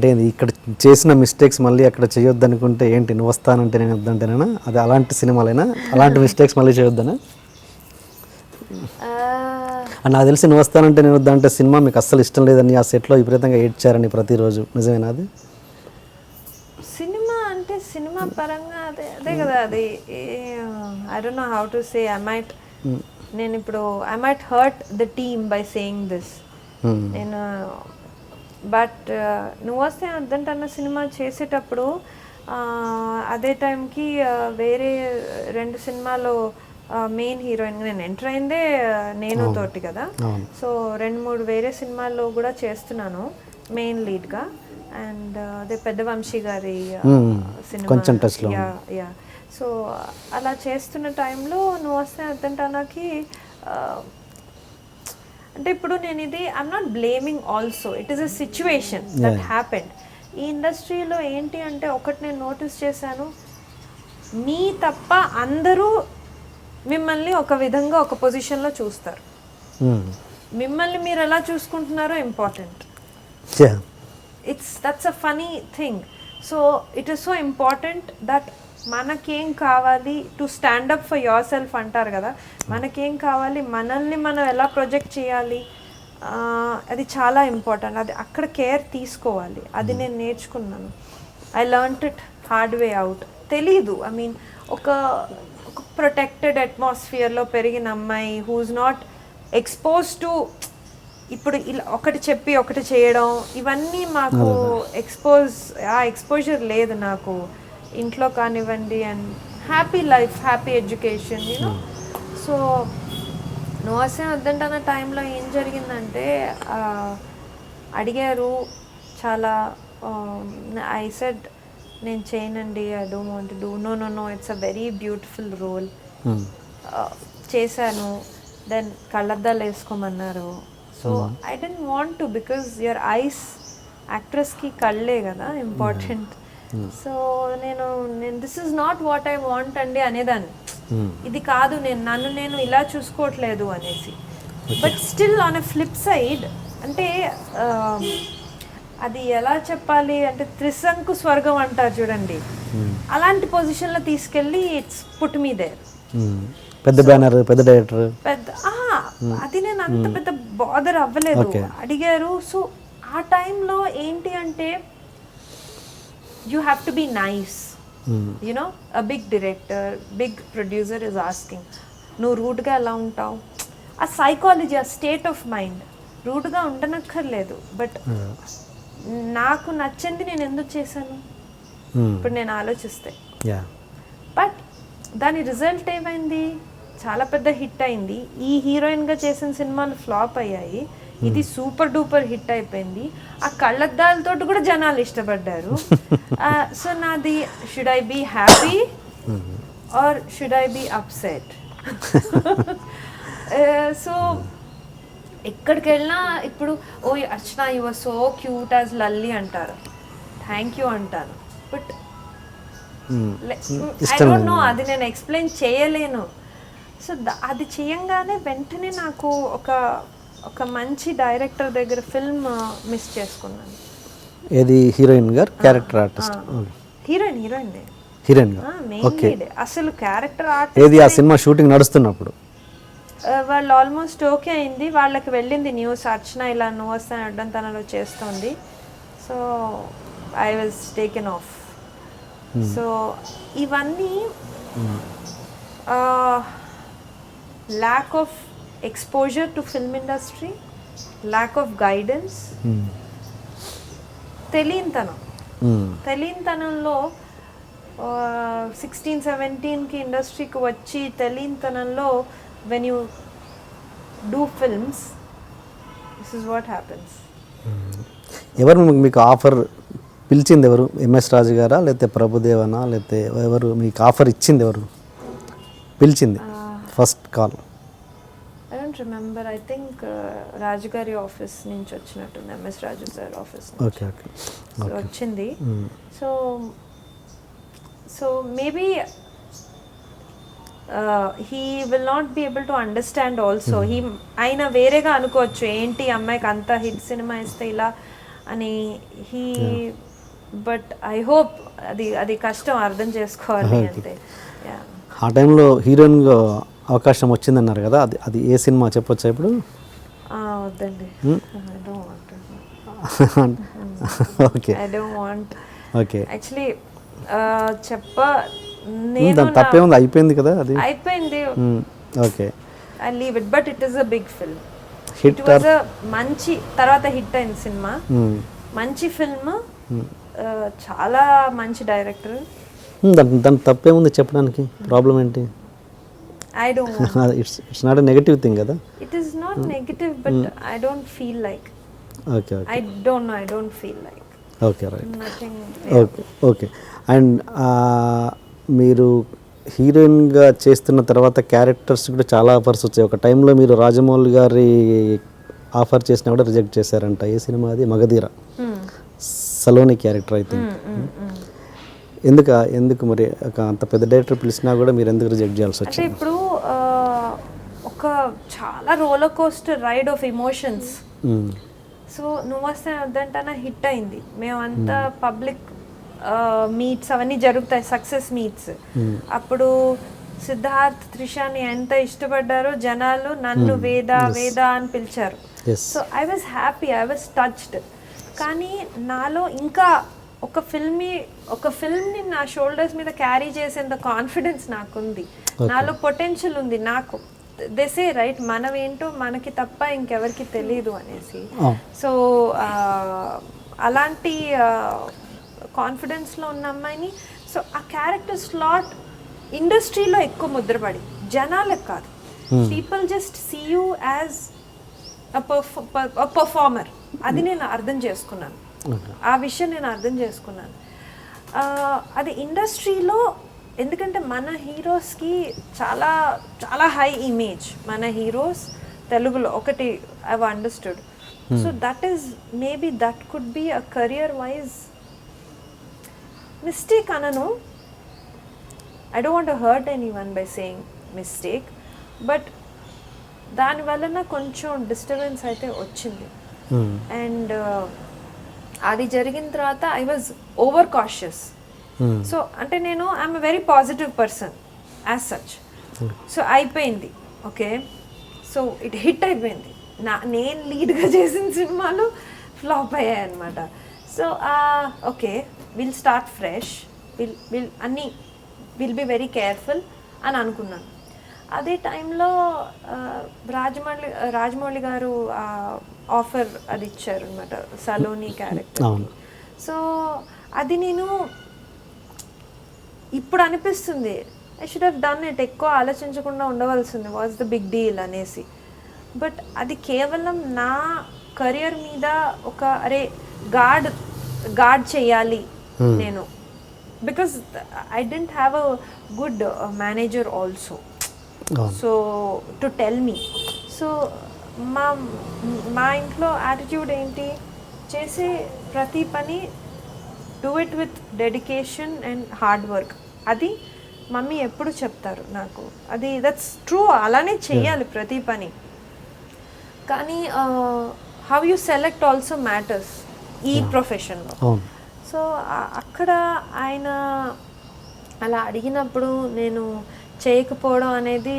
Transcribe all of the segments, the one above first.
అంటే ఇక్కడ చేసిన మిస్టేక్స్ మళ్ళీ అక్కడ చేయొద్దు అనుకుంటే ఏంటి, నువ్వు వస్తానంటే నేను వద్దంటేనా, అది అలాంటి సినిమాలైనా అలాంటి మిస్టేక్స్ మళ్ళీ చేయొద్దనా? నాకు తెలిసి నువ్వు వస్తానంటే నేను వద్దంటే సినిమా మీకు అస్సలు ఇష్టం లేదని ఆ సెట్లో విపరీతంగా ఏడ్చారని ప్రతిరోజు, నిజమేనా అది? సినిమా అంటే సినిమా పరంగా అదే కదా, అది I don't know how to say. నేను ఇప్పుడు I might hurt the team by saying this. నేను బట్ నువ్వు వస్తే వద్దంటన్న సినిమా చేసేటప్పుడు అదే టైంకి వేరే 2 సినిమాలో మెయిన్ హీరోయిన్గా నేను ఎంటర్ అయిందే నేను తోటి కదా. సో 2-3 వేరే సినిమాల్లో కూడా చేస్తున్నాను మెయిన్ లీడ్గా. అండ్ అదే పెద్ద వంశీ గారి సినిమా. యా సో అలా చేస్తున్న టైంలో నువ్వు వస్తే అద్దంటానాకి అంటే ఇప్పుడు నేను ఇది I'm not blaming also, it is a situation that happened. ఈ ఇండస్ట్రీలో ఏంటి అంటే ఒకటి నేను నోటీస్ చేశాను, మీ తప్ప అందరూ మిమ్మల్ని ఒక విధంగా ఒక పొజిషన్లో చూస్తారు. మిమ్మల్ని మీరు ఎలా చూసుకుంటున్నారో important. That's a funny thing. So it is so important that మనకేం కావాలి, to stand up for yourself అంటారు కదా, మనకేం కావాలి, మనల్ని మనం ఎలా ప్రొజెక్ట్ చేయాలి, అది చాలా ఇంపార్టెంట్. అది అక్కడ కేర్ తీసుకోవాలి. అది నేను నేర్చుకున్నాను. I learnt it hard way out. తెలీదు, ఐ మీన్ ఒక ప్రొటెక్టెడ్ అట్మాస్ఫియర్లో పెరిగిన అమ్మాయి హూజ్ నాట్ ఎక్స్పోజ్ టు, ఇప్పుడు ఇలా ఒకటి చెప్పి ఒకటి చేయడం, ఇవన్నీ మాకు ఎక్స్పోజర్ లేదు నాకు ఇంట్లో కానివ్వండి. And happy life, happy education, you know. So నువ్వు వస్తే వద్దంటన్న టైంలో ఏం జరిగిందంటే అడిగారు చాలా. ఐ సెడ్ నేను చేయనండి, I don't want to do. No it's a very beautiful role. చేశాను. దెన్ కళ్ళద్దాలు వేసుకోమన్నారు. So I don't want to, because your eyes, యాక్ట్రెస్కి కళ్ళే కదా ఇంపార్టెంట్. సో నేను this is not what I want అండి అనేదాన్ని. ఇది కాదు, నన్ను నేను ఇలా చూసుకోవట్లేదు అనేసి. But still on a flip side అంటే అది ఎలా చెప్పాలి అంటే త్రిశంకు స్వర్గం అంటారు చూడండి, అలాంటి పొజిషన్లో తీసుకెళ్ళి ఇట్స్ పుట్ మీ దేర్. పెద్ద బ్యానర్, పెద్ద డైరెక్టర్, అది నేను అంత పెద్ద బాదర్ అవ్వలేదు. అడిగారు. సో ఆ టైంలో ఏంటి అంటే you have to be nice. You know, a big director, big producer is asking, నువ్వు రూడ్గా ఎలా ఉంటావు, ఆ సైకాలజీ, ఆ స్టేట్ ఆఫ్ మైండ్. రూడ్గా ఉండనక్కర్లేదు, బట్ నాకు నచ్చింది నేను ఎందుకు చేశాను ఇప్పుడు నేను ఆలోచిస్తే. బట్ దాని రిజల్ట్ ఏమైంది, చాలా పెద్ద హిట్ అయింది. ఈ హీరోయిన్గా చేసిన సినిమాలు ఫ్లాప్ అయ్యాయి, ఇది సూపర్ డూపర్ హిట్ అయిపోయింది. ఆ కళ్ళద్దాలతో కూడా జనాలు ఇష్టపడ్డారు. సో నాది, should I be happy or should I be upset? So ఎక్కడికి వెళ్ళినా ఇప్పుడు oh Archana you are so cute as Lalli అంటారు, థ్యాంక్ యూ అంటాను. బట్ ఐ డోంట్ నో, అది నేను ఎక్స్ప్లెయిన్ చేయలేను. సో అది చేయంగానే వెంటనే నాకు ఒక మంచి డైరెక్టర్ దగ్గర ఫిల్మ్ మిస్ చేసుకున్నాను. ఏది హీరోయిన్ గారు, క్యారెక్టర్ ఆర్టిస్ట్? హీరోయిన్ అసలు క్యారెక్టర్ ఆర్టిస్ట్ ఏది ఆ సినిమా షూటింగ్ నడుస్తున్నప్పుడు వాళ్ళు ఆల్మోస్ట్ ఓకే అయింది, వాళ్ళకి వెళ్ళింది న్యూస్, అర్చన ఇలా నువ్వు వస్తాను అడ్డంతనాలో చేస్తుంది. So I was taken off. So ఇవన్నీ lack of exposure to film industry, lack of guidance, తెలియనితనంలో 16-17కి ఇండస్ట్రీకి వచ్చి తెలియనితనంలో when you do films, this is what happens. ఎవరు మీకు ఆఫర్ పిలిచింది, ఎవరు? ఎంఎస్ రాజు గారా, లేకపోతే ప్రభుదేవనా, లేకపోతే ఎవరు మీకు ఆఫర్ ఇచ్చింది, ఎవరు పిలిచింది first call? I don't remember. I think రాజు గారి ఆఫీస్ నుంచి వచ్చినట్టుంది, ఎంఎస్ రాజు గారి ఆఫీస్ నుంచి వచ్చింది. So maybe he will not be able to understand also. ఆయన వేరేగా అనుకోవచ్చు, ఏంటి అమ్మాయికి అంత హిట్ సినిమా ఇస్తే ఇలా అని హీ బట్ ఐ హోప్ అది కష్టం అర్థం చేసుకోవాలి అంతే. ఆ టైంలో హీరోయిన్గా అవకాశం వచ్చిందన్నారు కదా, అది ఏ సినిమా చెప్పొచ్చా ఇప్పుడు? వద్దండి, okay I don't want. Okay actually దాని తప్పేముంది, అయిపోయింది కదా అది. అయిపోయింది. Okay, I leave it, but it is a big film. Hit it was a మంచి, తర్వాత హిట్ అయింది సినిమా, మంచి ఫిల్మ్, చాలా మంచి డైరెక్టర్. దాని తప్పేముంది చెప్పడానికి, ప్రాబ్లం ఏంటి? I don't want. It's not a negative thing కదా. It is not negative, but I don't feel like. Okay. I don't know, I don't feel like. Okay, right. Nothing. Okay. And మీరు హీరోయిన్గా చేస్తున్న తర్వాత characters కూడా చాలా offers వచ్చాయి. ఒక టైంలో మీరు రాజమౌళి గారి ఆఫర్ చేసినా కూడా రిజెక్ట్ చేశారంట. ఏ సినిమా అది? మగధీర, సలోని క్యారెక్టర్ అయితే. ఎందుకు మరి అంత పెద్ద డైరెక్టర్ పిలిచినా కూడా మీరు ఎందుకు రిజెక్ట్ చేయాల్సి వచ్చింది? అంటే ఇప్పుడు ఒక చాలా roller coaster ride of emotions. So నువ్వు వస్తే వద్దంటా హిట్ అయింది. మేమంతా పబ్లిక్ మీట్స్ అవన్నీ జరుగుతాయి, సక్సెస్ మీట్స్. అప్పుడు సిద్ధార్థ్, త్రిషాని ఎంత ఇష్టపడ్డారో జనాలు, నన్ను వేద అని పిలిచారు. So I was happy, I was touched. కానీ నాలో ఇంకా ఒక ఫిల్మ్ని నా షోల్డర్స్ మీద క్యారీ చేసేంత కాన్ఫిడెన్స్ నాకుంది, నాలో పొటెన్షియల్ ఉంది. నాకు దేసే రైట్, మనం ఏంటో మనకి తప్ప ఇంకెవరికి తెలియదు అనేసి. సో అలాంటి కాన్ఫిడెన్స్లో ఉన్న అమ్మాయిని, సో ఆ క్యారెక్టర్ స్లాట్ ఇండస్ట్రీలో ఎక్కువ ముద్రపడి, జనాలకు కాదు, people just see you as a performer. అది నేను అర్థం చేసుకున్నాను, ఆ విషయం నేను అర్థం చేసుకున్నాను. అది ఇండస్ట్రీలో, ఎందుకంటే మన హీరోస్కి చాలా చాలా హై ఇమేజ్. మన హీరోస్ తెలుగులో ఒకటి I have understood. So that is maybe that could be a career wise mistake అనను. I don't want to hurt anyone by saying mistake, but దానివలన కొంచెం డిస్టర్బెన్స్ అయితే వచ్చింది. అండ్ అది జరిగిన తర్వాత I was overcautious. So అంటే నేను I'm a very positive person as such. So అయిపోయింది, ఓకే. సో ఇట్ హిట్ అయిపోయింది. నేను లీడ్గా చేసిన సినిమాలు ఫ్లాప్ అయ్యాయి అనమాట. So okay, will start fresh, will be very careful అని అనుకున్నాను. అదే టైంలో రాజమౌళి గారు ఆఫర్ అది ఇచ్చారు అనమాట, సలోని క్యారెక్టర్. సో అది నేను ఇప్పుడు అనిపిస్తుంది, I should have done it, ఎక్కువ ఆలోచించకుండా ఉండవలసింది, వాట్స్ ద బిగ్ డీల్ అనేసి. బట్ అది కేవలం నా కెరియర్ మీద ఒక గార్డ్ చేయాలి నేను, because I didn't have a good manager also. So to tell me, so మా ఇంట్లో యాటిట్యూడ్ ఏంటి, చేసే ప్రతి పని do it with dedication and hard work. అది మమ్మీ ఎప్పుడు చెప్తారు నాకు, అది దట్స్ ట్రూ, అలానే చెయ్యాలి ప్రతి పని. కానీ how you select also matters ఈ ప్రొఫెషన్లో. సో అక్కడ ఆయన అలా అడిగినప్పుడు నేను చేయకపోవడం అనేది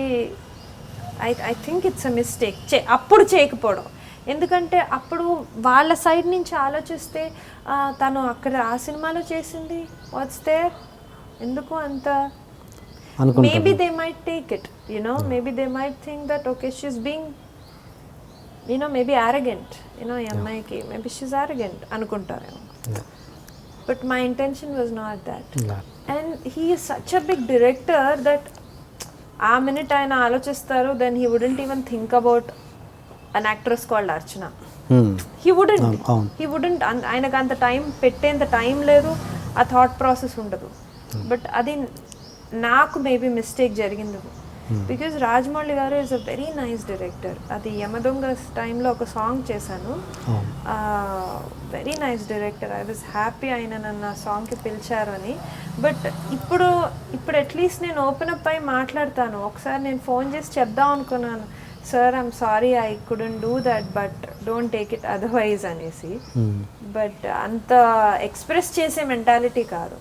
I think it's a mistake. అప్పుడు చేయకపోవడం, ఎందుకంటే అప్పుడు వాళ్ళ సైడ్ నుంచి ఆలోచిస్తే తను అక్కడ ఆ సినిమాలో చేసింది వాట్స్ దేర్, ఎందుకు అంత, maybe they might take it, you know, maybe they might think that okay she's being you know maybe arrogant, you know ఈ అమ్మాయికి మేబీ షీఈస్ ఆరగెంట్ అనుకుంటారేమో. But my intention was not that. And he is such a big director that ఆ minute ఆయన ఆలోచిస్తారు, then he wouldn't even think about an actress called Archana. He wouldn't ఆయనకు అంత time పెట్టేంత time లేదు, ఆ thought process ఉండదు. But అది నాకు మేబీ మిస్టేక్ జరిగింది, బికాజ్ రాజమౌళి గారు is a very nice director. అది యమదొంగ టైంలో ఒక సాంగ్ చేశాను, very nice director. I was happy ఆయన నన్ను ఆ సాంగ్కి పిలిచారు అని. బట్ ఇప్పుడు అట్లీస్ట్ నేను ఓపెన్ అప్ అయి మాట్లాడతాను. ఒకసారి నేను ఫోన్ చేసి చెప్దాం అనుకున్నాను, sir I'm sorry I couldn't do that, but don't take it otherwise అనేసి. బట్ అంత ఎక్స్ప్రెస్ చేసే మెంటాలిటీ కాదు.